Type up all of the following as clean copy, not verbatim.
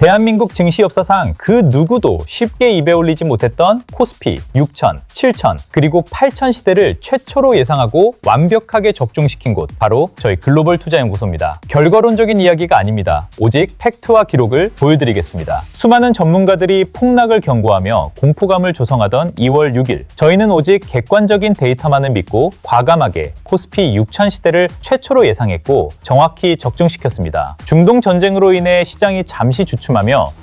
대한민국 증시 역사상 그 누구도 쉽게 입에 올리지 못했던 코스피 6천, 7천, 그리고 8천 시대를 최초로 예상하고 완벽하게 적중시킨 곳, 바로 저희 글로벌 투자연구소입니다. 결과론적인 이야기가 아닙니다. 오직 팩트와 기록을 보여드리겠습니다. 수많은 전문가들이 폭락을 경고하며 공포감을 조성하던 2월 6일, 저희는 오직 객관적인 데이터만을 믿고 과감하게 코스피 6천 시대를 최초로 예상했고 정확히 적중시켰습니다. 중동 전쟁으로 인해 시장이 잠시 주춤하며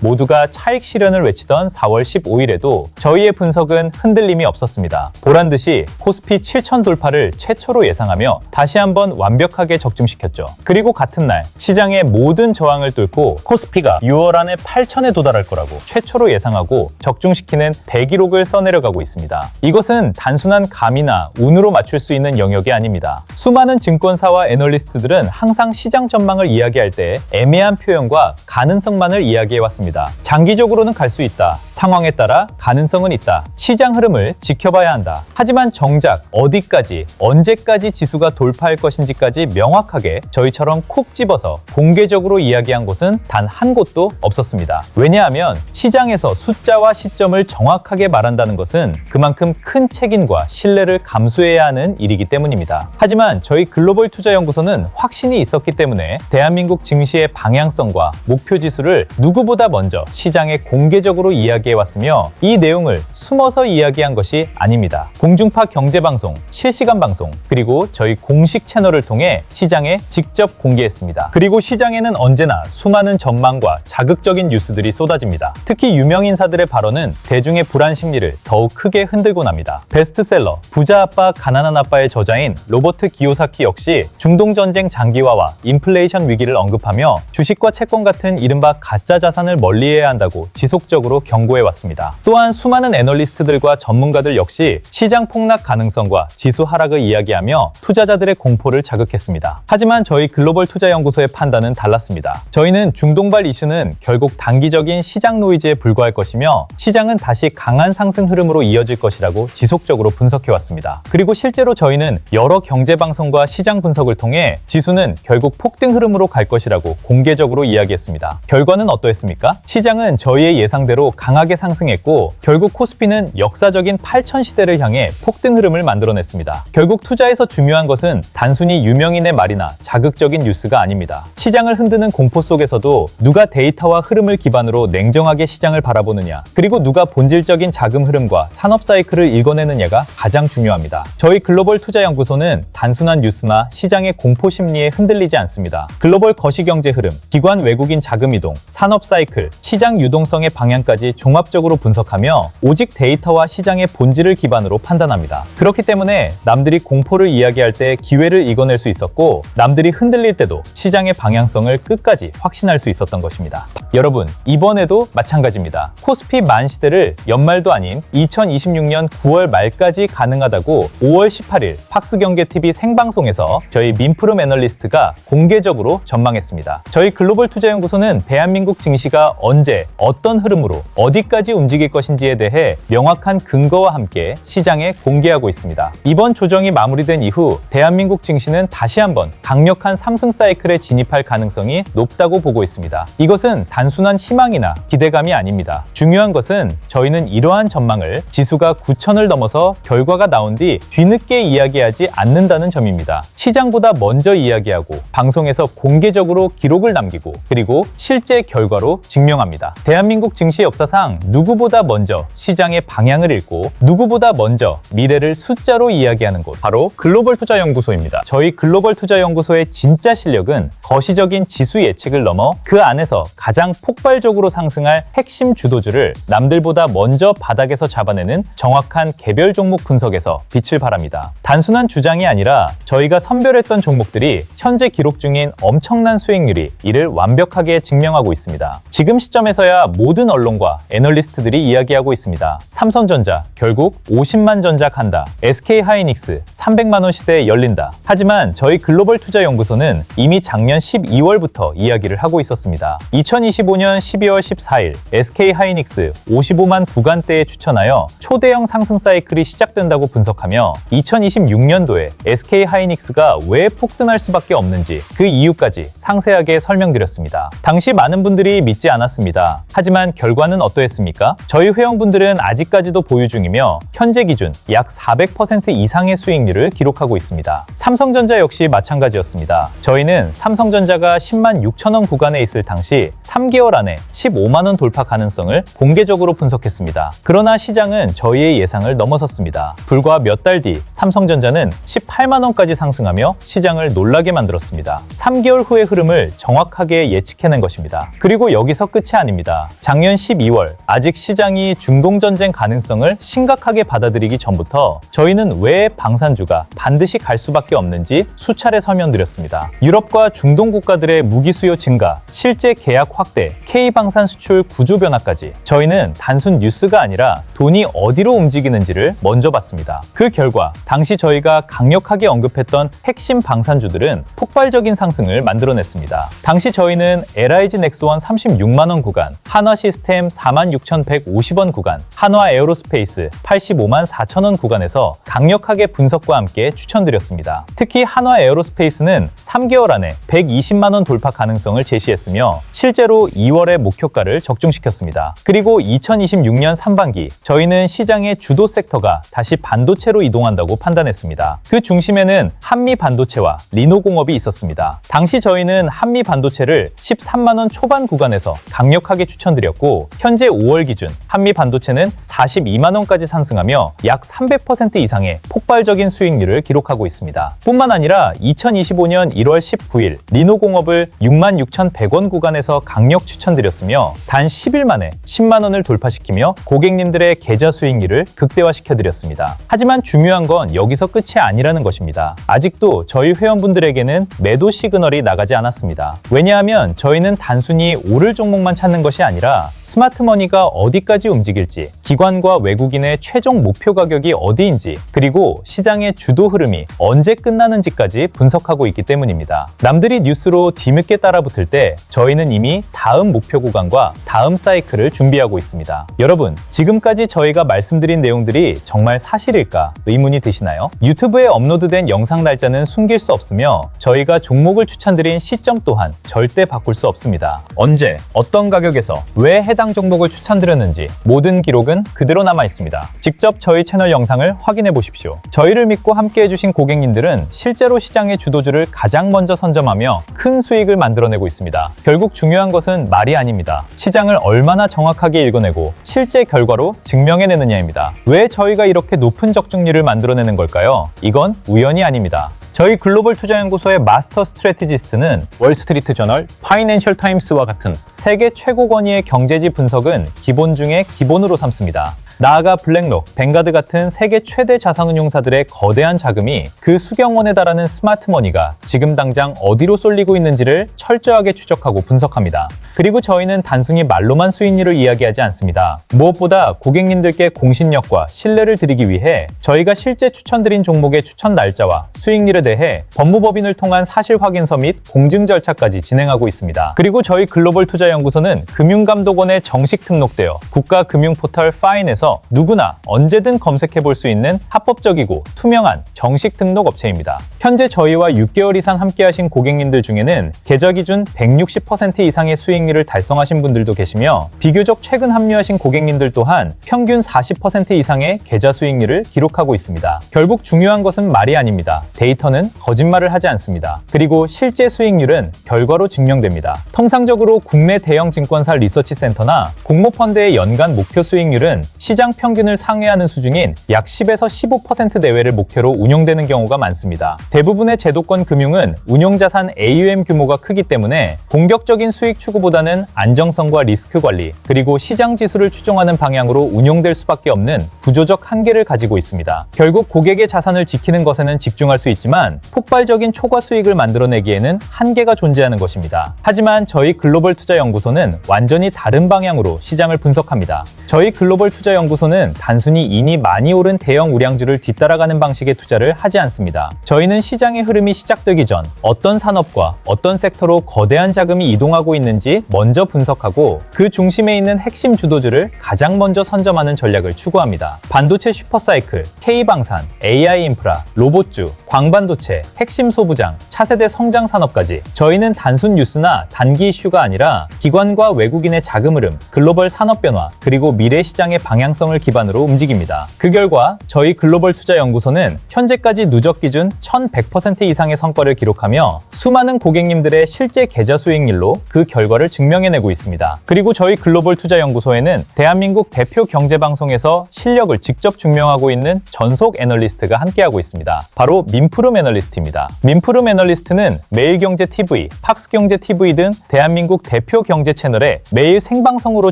모두가 차익 실현을 외치던 4월 15일에도 저희의 분석은 흔들림이 없었습니다. 보란듯이 코스피 7천 돌파를 최초로 예상하며 다시 한번 완벽하게 적중시켰죠. 그리고 같은 날 시장의 모든 저항을 뚫고 코스피가 6월 안에 8천에 도달할 거라고 최초로 예상하고 적중시키는 대기록을 써내려가고 있습니다. 이것은 단순한 감이나 운으로 맞출 수 있는 영역이 아닙니다. 수많은 증권사와 애널리스트들은 항상 시장 전망을 이야기할 때 애매한 표현과 가능성만을 이야기해왔습니다. 장기적으로는 갈 수 있다. 상황에 따라 가능성은 있다. 시장 흐름을 지켜봐야 한다. 하지만 정작 어디까지, 언제까지 지수가 돌파할 것인지까지 명확하게 저희처럼 콕 집어서 공개적으로 이야기한 곳은 단 한 곳도 없었습니다. 왜냐하면 시장에서 숫자와 시점을 정확하게 말한다는 것은 그만큼 큰 책임과 신뢰를 감수해야 하는 일이기 때문입니다. 하지만 저희 글로벌 투자연구소는 확신이 있었기 때문에 대한민국 증시의 방향성과 목표 지수를 누구보다 먼저 시장에 공개적으로 이야기해왔으며 이 내용을 숨어서 이야기한 것이 아닙니다. 공중파 경제방송, 실시간 방송, 그리고 저희 공식 채널을 통해 시장에 직접 공개했습니다. 그리고 시장에는 언제나 수많은 전망과 자극적인 뉴스들이 쏟아집니다. 특히 유명인사들의 발언은 대중의 불안 심리를 더욱 크게 흔들곤 합니다. 베스트셀러 부자 아빠 가난한 아빠의 저자인 로버트 기요사키 역시 중동전쟁 장기화와 인플레이션 위기를 언급하며 주식과 채권 같은 이른바 가짜 자산을 멀리해야 한다고 지속적으로 경고해왔습니다. 또한 수많은 애널리스트들과 전문가들 역시 시장 폭락 가능성과 지수 하락을 이야기하며 투자자들의 공포를 자극했습니다. 하지만 저희 글로벌 투자연구소의 판단은 달랐습니다. 저희는 중동발 이슈는 결국 단기적인 시장 노이즈에 불과할 것이며 시장은 다시 강한 상승 흐름으로 이어질 것이라고 지속적으로 분석해왔습니다. 그리고 실제로 저희는 여러 경제방송과 시장 분석을 통해 지수는 결국 폭등 흐름으로 갈 것이라고 공개적으로 이야기했습니다. 결과는 어떠했습니까? 시장은 저희의 예상대로 강하게 상승했고 결국 코스피는 역사적인 8천 시대를 향해 폭등 흐름을 만들어냈습니다. 결국 투자에서 중요한 것은 단순히 유명인의 말이나 자극적인 뉴스가 아닙니다. 시장을 흔드는 공포 속에서도 누가 데이터와 흐름을 기반으로 냉정하게 시장을 바라보느냐, 그리고 누가 본질적인 자금 흐름과 산업 사이클을 읽어내느냐가 가장 중요합니다. 저희 글로벌 투자연구소는 단순한 뉴스나 시장의 공포 심리에 흔들리지 않습니다. 글로벌 거시경제 흐름, 기관 외국인 자금 이동, 산업 사이클, 시장 유동성의 방향까지 종합적으로 분석하며 오직 데이터와 시장의 본질을 기반으로 판단합니다. 그렇기 때문에 남들이 공포를 이야기할 때 기회를 이겨낼 수 있었고 남들이 흔들릴 때도 시장의 방향성을 끝까지 확신할 수 있었던 것입니다. 여러분, 이번에도 마찬가지입니다. 코스피 만 시대를 연말도 아닌 2026년 9월 말까지 가능하다고 5월 18일 팍스경제TV 생방송에서 저희 민프롬 애널리스트가 공개적으로 전망했습니다. 저희 글로벌 투자연구소는 대한민국 증시가 언제, 어떤 흐름으로 어디까지 움직일 것인지에 대해 명확한 근거와 함께 시장에 공개하고 있습니다. 이번 조정이 마무리된 이후 대한민국 증시는 다시 한번 강력한 상승 사이클에 진입할 가능성이 높다고 보고 있습니다. 이것은 단순한 희망이나 기대감이 아닙니다. 중요한 것은 저희는 이러한 전망을 지수가 9천을 넘어서 결과가 나온 뒤 뒤늦게 이야기하지 않는다는 점입니다. 시장보다 먼저 이야기하고 방송에서 공개적으로 기록을 남기고 그리고 실제 결과로 증명합니다. 대한민국 증시 역사상 누구보다 먼저 시장의 방향을 읽고 누구보다 먼저 미래를 숫자로 이야기하는 곳, 바로 글로벌 투자연구소입니다. 저희 글로벌 투자연구소의 진짜 실력은 거시적인 지수 예측을 넘어 그 안에서 가장 폭발적으로 상승할 핵심 주도주를 남들보다 먼저 바닥에서 잡아내는 정확한 개별 종목 분석에서 빛을 발합니다. 단순한 주장이 아니라 저희가 선별했던 종목들이 현재 기록 중인 엄청난 수익률이 이를 완벽하게 증명하고 있습니다. 지금 시점에서야 모든 언론과 애널리스트들이 이야기하고 있습니다. 삼성전자 결국 50만 전자 간다. SK하이닉스 300만 원 시대에 열린다. 하지만 저희 글로벌 투자연구소는 이미 작년 12월부터 이야기를 하고 있었습니다. 2025년 12월 14일 SK하이닉스 55만 구간대에 추천하여 초대형 상승 사이클이 시작된다고 분석하며 2026년도에 SK하이닉스가 왜 폭등할 수밖에 없는지 그 이유까지 상세하게 설명드렸습니다. 당시 많은 분들이 믿지 않았습니다. 했습니다. 하지만 결과는 어떠했습니까? 저희 회원분들은 아직까지도 보유 중이며 현재 기준 약 400% 이상의 수익률을 기록하고 있습니다. 삼성전자 역시 마찬가지였습니다. 저희는 삼성전자가 10만 6천 원 구간에 있을 당시 3개월 안에 15만 원 돌파 가능성을 공개적으로 분석했습니다. 그러나 시장은 저희의 예상을 넘어섰습니다. 불과 몇 달 뒤 삼성전자는 18만 원까지 상승하며 시장을 놀라게 만들었습니다. 3개월 후의 흐름을 정확하게 예측해낸 것입니다. 그리고 여기서 끝이 아닙니다. 작년 12월 아직 시장이 중동전쟁 가능성을 심각하게 받아들이기 전부터 저희는 왜 방산주가 반드시 갈 수밖에 없는지 수차례 설명드렸습니다. 유럽과 중동 국가들의 무기 수요 증가, 실제 계약 확대, K방산 수출 구조 변화까지 저희는 단순 뉴스가 아니라 돈이 어디로 움직이는지를 먼저 봤습니다. 그 결과 당시 저희가 강력하게 언급했던 핵심 방산주들은 폭발적인 상승을 만들어냈습니다. 당시 저희는 LIG 넥스원 36만 원 구간, 한화 시스템 46,150원 구간, 한화 에어로스페이스 85만 4천 원 구간에서 강력하게 분석과 함께 추천드렸습니다. 특히 한화 에어로스페이스는 3개월 안에 120만 원 돌파 가능성을 제시했으며 실제로 2월의 목표가를 적중시켰습니다. 그리고 2026년 상반기 저희는 시장의 주도 섹터가 다시 반도체로 이동한다고 판단했습니다. 그 중심에는 한미 반도체와 리노공업이 있었습니다. 당시 저희는 한미 반도체를 13만 원 초반 구간에서 강력하게 추천드렸고 현재 5월 기준 한미 반도체는 42만 원까지 상승하며 약 300% 이상의 폭발적인 수익률을 기록하고 있습니다. 뿐만 아니라 2025년 1월 19일 리노공업을 66,100원 구간에서 강력 추천드렸으며 단 10일 만에 10만 원을 돌파시키며 고객님들의 계좌 수익률을 극대화시켜드렸습니다. 하지만 중요한 건 여기서 끝이 아니라는 것입니다. 아직도 저희 회원분들에게는 매도 시그널이 나가지 않았습니다. 왜냐하면 저희는 단순히 오를 종목만 찾는 것이 아니라 스마트머니가 어디까지 움직일지, 기관과 외국인의 최종 목표 가격이 어디인지, 그리고 시장의 주도 흐름이 언제 끝나는지까지 분석하고 있기 때문입니다. 남들이 뉴스로 뒤늦게 따라붙을 때 저희는 이미 다음 목표 구간과 다음 사이클을 준비하고 있습니다. 여러분, 지금까지 저희가 말씀드린 내용들이 정말 사실일까 의문이 드시나요? 유튜브에 업로드된 영상 날짜는 숨길 수 없으며 저희가 종목을 추천드린 시점 또한 절대 바꿀 수 없습니다. 언제, 어떤 가격에서, 왜 해당 종목을 추천드렸는지 모든 기록은 그대로 남아 있습니다. 직접 저희 채널 영상을 확인해 보십시오. 저희를 믿고 함께 해주신 고객님들은 실제로 시장의 주도주를 가장 먼저 선점하며 큰 수익을 만들어내고 있습니다. 결국 중요한 것은 말이 아닙니다. 시장을 얼마나 정확하게 읽어내고 실제 결과로 증명해내느냐입니다. 왜 저희가 이렇게 높은 적중률을 만들어내는 걸까요? 이건 우연이 아닙니다. 저희 글로벌 투자연구소의 마스터 스트래티지스트는 월스트리트 저널, 파이낸셜 타임스와 같은 세계 최고 권위의 경제지 분석은 기본 중에 기본으로 삼습니다. 나아가 블랙록, 뱅가드 같은 세계 최대 자산운용사들의 거대한 자금이 그 수경원에 달하는 스마트머니가 지금 당장 어디로 쏠리고 있는지를 철저하게 추적하고 분석합니다. 그리고 저희는 단순히 말로만 수익률을 이야기하지 않습니다. 무엇보다 고객님들께 공신력과 신뢰를 드리기 위해 저희가 실제 추천드린 종목의 추천 날짜와 수익률에 대해 법무법인을 통한 사실 확인서 및 공증 절차까지 진행하고 있습니다. 그리고 저희 글로벌 투자연구소는 금융감독원에 정식 등록되어 국가금융포털 파인에서 누구나 언제든 검색해 볼 수 있는 합법적이고 투명한 정식 등록 업체입니다. 현재 저희와 6개월 이상 함께하신 고객님들 중에는 계좌 기준 160% 이상의 수익률을 달성하신 분들도 계시며 비교적 최근 합류하신 고객님들 또한 평균 40% 이상의 계좌 수익률을 기록하고 있습니다. 결국 중요한 것은 말이 아닙니다. 데이터는 거짓말을 하지 않습니다. 그리고 실제 수익률은 결과로 증명됩니다. 통상적으로 국내 대형 증권사 리서치 센터나 공모펀드의 연간 목표 수익률은 시장 평균을 상회하는 수준인 약 10에서 15% 내외를 목표로 운용되는 경우가 많습니다. 대부분의 제도권 금융은 운용자산 AUM 규모가 크기 때문에 공격적인 수익 추구보다는 안정성과 리스크 관리, 그리고 시장 지수를 추종하는 방향으로 운용될 수밖에 없는 구조적 한계를 가지고 있습니다. 결국 고객의 자산을 지키는 것에는 집중할 수 있지만 폭발적인 초과 수익을 만들어내기에는 한계가 존재하는 것입니다. 하지만 저희 글로벌 투자연구소는 완전히 다른 방향으로 시장을 분석합니다. 저희 글로벌 투자연구소는 연구소는 단순히 인이 많이 오른 대형 우량주를 뒤따라가는 방식의 투자를 하지 않습니다. 저희는 시장의 흐름이 시작되기 전 어떤 산업과 어떤 섹터로 거대한 자금이 이동하고 있는지 먼저 분석하고 그 중심에 있는 핵심 주도주를 가장 먼저 선점하는 전략을 추구합니다. 반도체 슈퍼사이클, K방산, AI 인프라, 로봇주, 광반도체, 핵심 소부장, 차세대 성장 산업까지 저희는 단순 뉴스나 단기 이슈가 아니라 기관과 외국인의 자금 흐름, 글로벌 산업 변화, 그리고 미래 시장의 방향성을 기반으로 움직입니다. 그 결과 저희 글로벌 투자 연구소는 현재까지 누적 기준 1100% 이상의 성과를 기록하며 수많은 고객님들의 실제 계좌 수익률로 그 결과를 증명해내고 있습니다. 그리고 저희 글로벌 투자 연구소에는 대한민국 대표 경제방송에서 실력을 직접 증명하고 있는 전속 애널리스트가 함께하고 있습니다. 바로 민프름 애널리스트입니다. 민프름 애널리스트는 매일경제TV, 팍스경제TV 등 대한민국 대표 경제 채널에 매일 생방송으로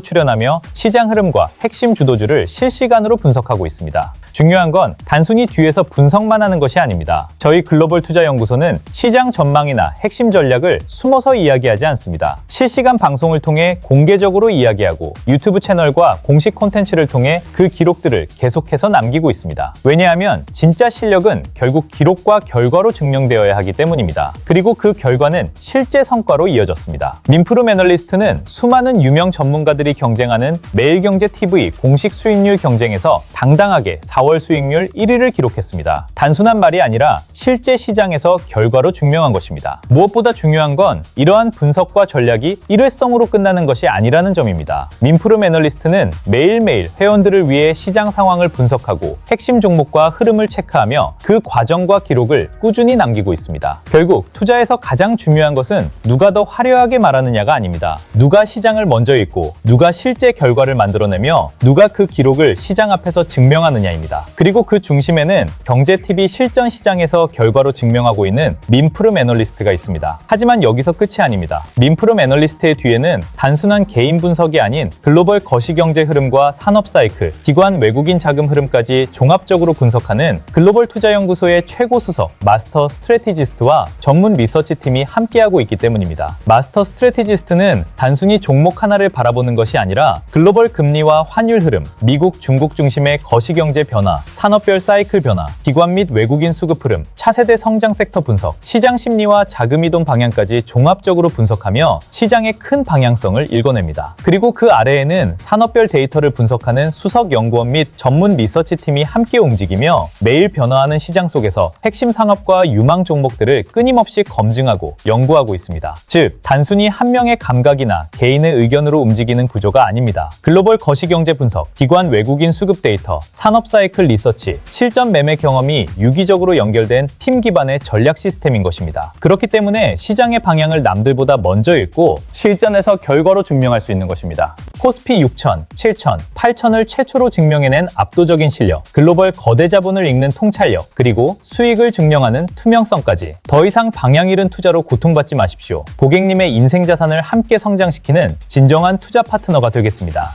출연하며 시장 흐름과 핵심 주도주를 실시간으로 분석하고 있습니다. 중요한 건 단순히 뒤에서 분석만 하는 것이 아닙니다. 저희 글로벌 투자 연구소는 시장 전망이나 핵심 전략을 숨어서 이야기하지 않습니다. 실시간 방송을 통해 공개적으로 이야기하고 유튜브 채널과 공식 콘텐츠를 통해 그 기록들을 계속해서 남기고 있습니다. 왜냐하면 진짜 실력은 결국 기록과 결과로 증명되어야 하기 때문입니다. 그리고 그 결과는 실제 성과로 이어졌습니다. 민프름 애널리스트는 수많은 유명 전문가들이 경쟁하는 매일경제TV 공식 수익률 경쟁에서 당당하게 4월 수익률 1위를 기록했습니다. 단순한 말이 아니라 실제 시장에서 결과로 증명한 것입니다. 무엇보다 중요한 건 이러한 분석과 전략이 일회성으로 끝나는 것이 아니라는 점입니다. 민프름 애널리스트는 매일매일 회원들을 위해 시장 상황을 분석하고 핵심 종목과 흐름을 체크하며 그 과정과 기록을 꾸준히 남기고 있습니다. 결국 투자에서 가장 중요한 것은 누가 더 화려하게 말하느냐가 아닙니다. 누가 시장을 먼저 읽고 누가 실제 결과를 만들어내며 누가 그 기록을 시장 앞에서 증명하느냐입니다. 그리고 그 중심에는 경제TV 실전 시장에서 결과로 증명하고 있는 민프름 애널리스트가 있습니다. 하지만 여기서 끝이 아닙니다. 민프름 애널리스트의 뒤에는 단순한 개인 분석이 아닌 글로벌 거시경제 흐름과 산업 사이클, 기관 외국인 자금 흐름까지 종합적으로 분석하는 글로벌 투자연구소의 최고 수석 마스터 스트래티지스트와 전문 리서치 팀이 함께하고 있기 때문입니다. 마스터 스트래티지스트는 단순히 종목 하나를 바라보는 것이 아니라 글로벌 금리와 환율 흐름, 미국, 중국 중심의 거시경제 변화, 산업별 사이클 변화, 기관 및 외국인 수급 흐름, 차세대 성장 섹터 분석, 시장 심리와 자금 이동 방향까지 종합적으로 분석하며 시장의 큰 방향성을 읽어냅니다. 그리고 그 아래에는 산업별 데이터를 분석하는 수석 연구원 및 전문 리서치 팀이 함께 움직이며 매일 변화하는 시장 속에서 핵심 산업과 유망 종목들을 끊임없이 검증하고 연구하고 있습니다. 즉, 단순히 한 명의 감각이나 개인의 의견으로 움직이는 구조가 아닙니다. 글로벌 거시경제 분석, 기관 외국인 수급 데이터, 산업 사이클 리서치, 실전 매매 경험이 유기적으로 연결된 팀 기반의 전략 시스템인 것입니다. 그렇기 때문에 시장의 방향을 남들보다 먼저 읽고 실전에서 결과로 증명할 수 있는 것입니다. 코스피 6천, 7천, 8천을 최초로 증명해낸 압도적인 실력, 글로벌 거대 자본을 읽는 통찰력, 그리고 수익을 증명하는 투명성까지 더 이상 방향 잃은 투자로 고통받지 마십시오. 고객님의 인생 자산을 함께 성장시키는 진정한 투자 파트너가 되겠습니다.